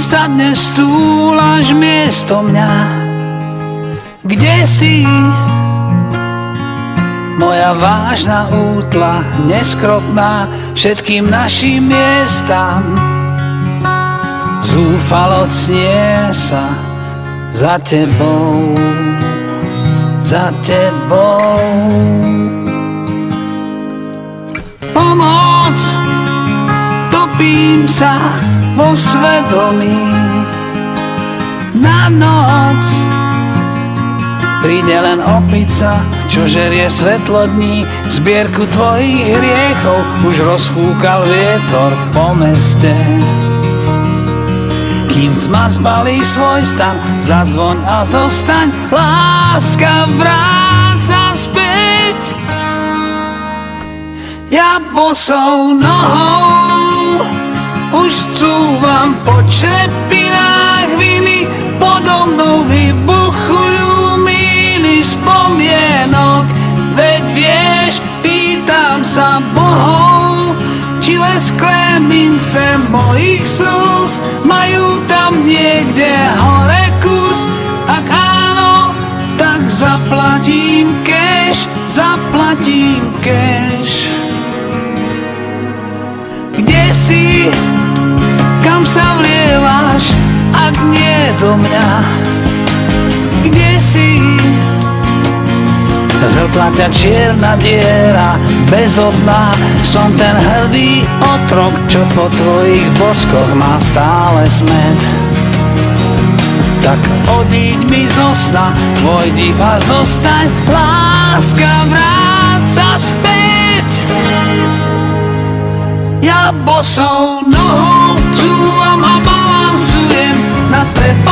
sa dnes túlaš miesto mňa. Kde si? Moja vážna útla, neskrotná všetkým našim miestam. Zúfalo cnie sa za tebou, za tebou. Pomoc, topím sa vo svedomí. Na noc príde len opica, čo žerie svetlo dní. Zbierku tvojich hriechov už rozfúkal vietor po meste. Kým tma zbalí svoj stan, zazvoň a zostaň. Láska vráca späť. Ja bosou nohou už cúvam po črepinách viny. Podo mnou vybuchujú míly spomienok. Veď vieš, pýtam sa bohov, či lesklé mince mojich slz majú tam niekde hore kurz. Ak áno, tak zaplatím cash, zaplatím cash. Kde si? Kam sa vlievaš, ak nie do mňa? Kde si? Zrtla ťa čierna diera, bezodná. Som ten hrdý otrok, čo po tvojich boskoch má stále smet. Tak odíď mi zo sna, vojdi a zostaň. Láska vráca späť. Ja bosou nohou cúvam a balansujem na teba.